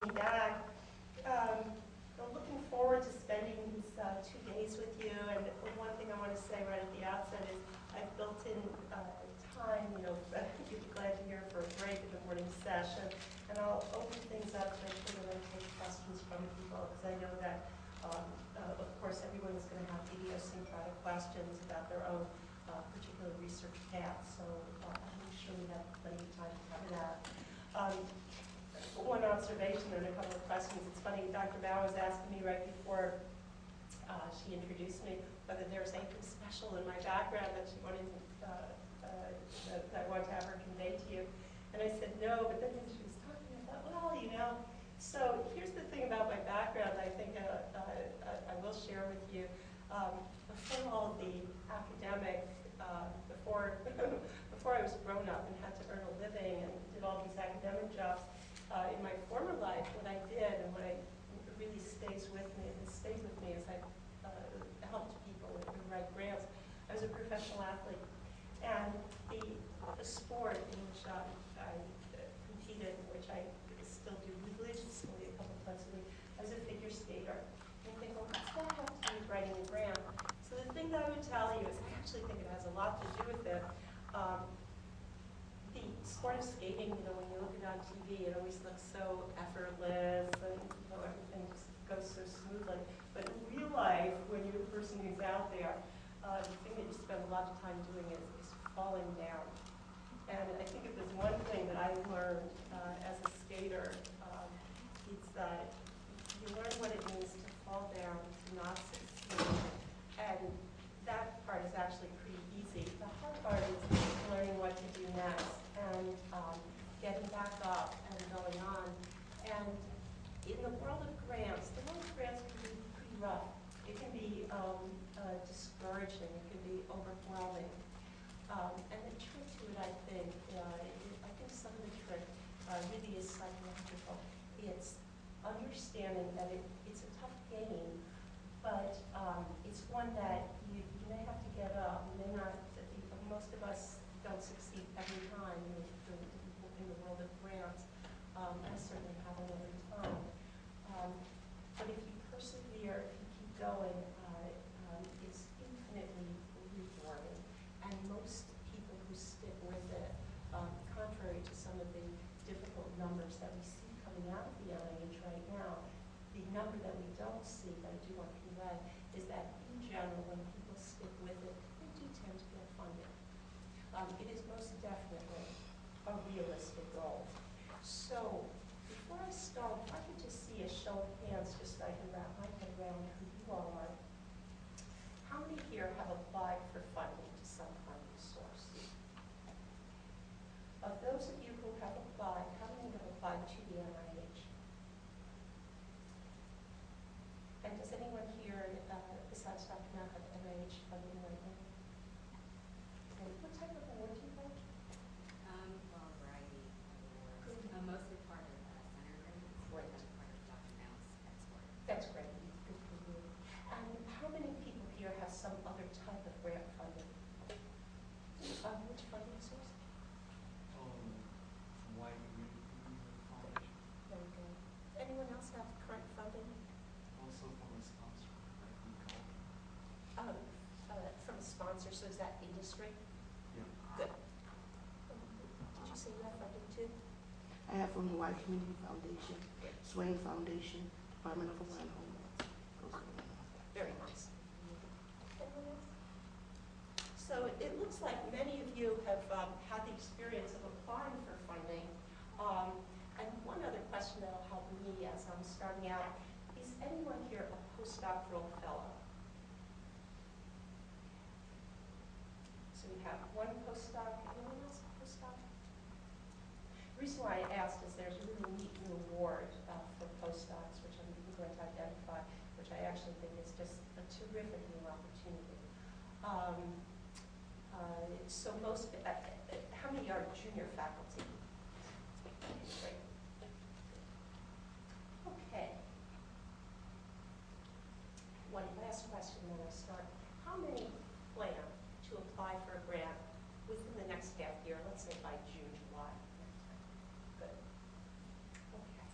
Back. I'm looking forward to spending these 2 days with you. And one thing I want to say right at the outset is I've built in time, you'd be glad to hear for a break in the morning session. And I'll open things up to make sure that I take questions from people because I know that, of course, everyone is going to have idiosyncratic questions about their own particular research path. So I'm sure we have plenty of time to cover that. One observation and a couple of questions. It's funny, Dr. Bao was asking me right before she introduced me whether there's anything special in my background that she wanted that I want to have her convey to you. And I said no, but then when she was talking, I thought, well, So here's the thing about my background I think I will share with you. Before all the academic, before I was grown up and had to earn a living and did all these academic jobs, in my former life, what I did and what really stays with me, as I helped people and write grants. I was a professional athlete, and the sport in which I competed, which I still do religiously a couple of times a week, I was a figure skater. And you think, well, what's that have to do with writing a grant? So the thing that I would tell you is I actually think it has a lot to do with it. The sport of skating, when you look at it on TV, it always looks so effortless and everything just goes so smoothly. But in real life, when you're the person who's out there, the thing that you spend a lot of time doing is falling down. And I think if there's one thing that I learned as a skater, it's that you learn what it means to fall down, to not succeed. And that part is actually pretty easy. The hard part is learning what to do next and getting back up and going on. And in the world of grants, the world of grants can be pretty rough. It can be discouraging. It can be overwhelming. And the trick to it, I think some of the trick really is psychological. It's understanding that it's a tough game, but it's one that you may have to get up. You may not. Most of us don't succeed every time in the world of grants. I certainly haven't every time. But if you persevere, if you keep going, it's infinitely rewarding. And most people who stick with it, contrary to some of the difficult numbers that we see coming out of the NIH right now, the number that we don't see, that I do want to convey, is that in general, when people stick with it, they do tend to get funded. It is most definitely a realistic goal. So before I start, if I could just see a show of hands, just so I can wrap my head around who you all are. How many here have applied for funding to some funding source? Of those of you who have applied, how many have applied to the NIH? And does anyone here, besides Dr. Mao, have NIH funding right now? And what type of award do you have? Well, a variety of awards. Mostly part of Senator Grants, Great. part of Dr. Mao's export. That's great. Good for you. And how many people here have some other type of grant funding? Which funding source? White Community Foundation. Very good. Anyone else have current funding? Also from a sponsor, like from Calvin. From a sponsor, so is that industry? Yeah. Good. Did you say you have funding too? I have from Hawaii Community Foundation, Swain Foundation, Department of Hawaiian Homeland. Very nice. Anyone else? So it looks like many of you have had the experience of applying for funding. And one other question that will help me as I'm starting out, is anyone here a postdoctoral fellow? So we have one postdoc. Anyone else a postdoc? The reason why I asked is there's a really neat new award for postdocs, which I'm going to identify, which I actually think is just a terrific new opportunity. So how many are junior faculty? Great. Okay. One last question when I start. How many plan to apply for a grant within the next half year, let's say by June, July? Good. Okay.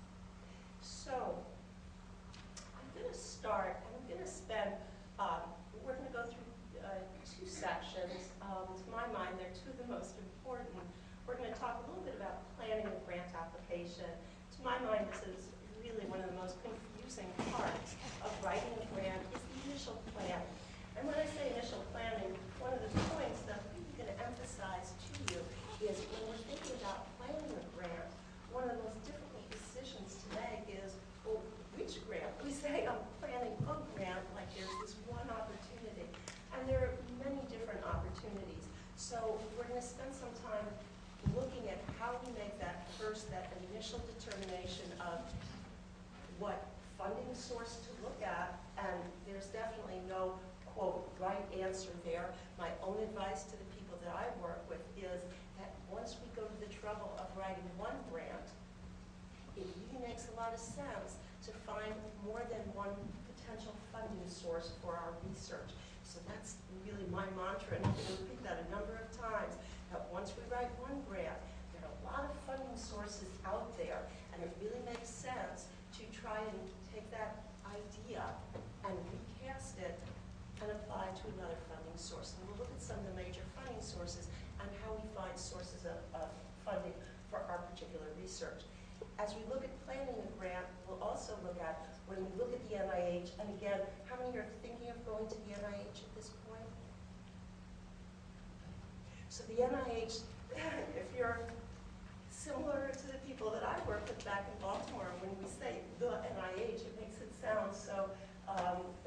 initial determination of what funding source to look at, and there's definitely no, quote, right answer there. My own advice to the people that I work with is that once we go to the trouble of writing one grant, it really makes a lot of sense to find more than one potential funding source for our research. So that's really my mantra, and I'm going to repeat that a number of times, that once we write one grant, there are a lot of funding sources out there, and it really makes sense to try and take that idea and recast it and apply to another funding source. And we'll look at some of the major funding sources and how we find sources of funding for our particular research. As we look at planning a grant, we'll also look at, when we look at the NIH, and again, how many are thinking of going to the NIH at this point? So the NIH, if you're similar to the people that I work with back in Baltimore, when we say the NIH, it makes it sound so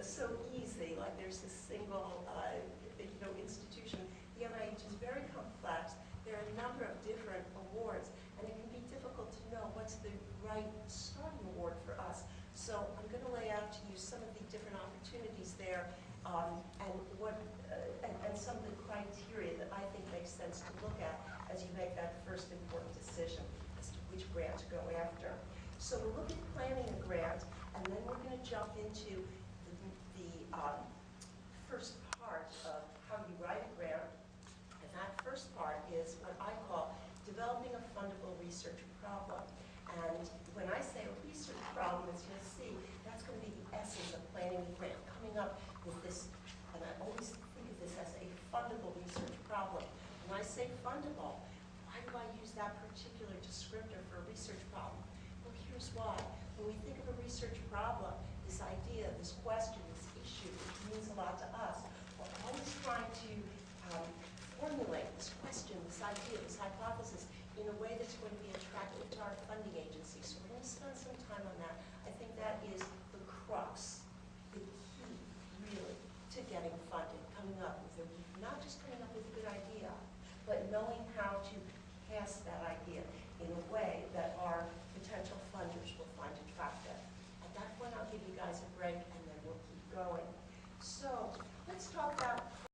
so easy, like there's this single institution. The NIH is very complex. There are a number of different awards, and it can be difficult to know what's the right starting award for us. So I'm going to lay out to you some of the different opportunities there, and some of the criteria that I think makes sense to look at as you make that first important decision as to which grant to go after. So we'll look at planning a grant, and then we're going to jump into the first part of how you write a grant. And that first part is what I call developing a fundable research problem. And when I say a research problem, as you'll see, that's going to be the essence of planning a grant, coming up with this, and I always think of this as a fundable research problem. When I say fundable, why do I use that particular descriptor for a research problem? Well, here's why. When we think of a research problem, this idea, this question, this issue, which means a lot to us, we're always trying to formulate this question, this idea, this hypothesis in a way that's going to be attractive to our funding agency. So we're going to spend some time on that. I think that is the crux, the key, really, to getting funded, coming up with not just coming up with a good idea, but knowing how to cast that idea in a way that our potential funders will find attractive. At that point, I'll give you guys a break, and then we'll keep going. So let's talk about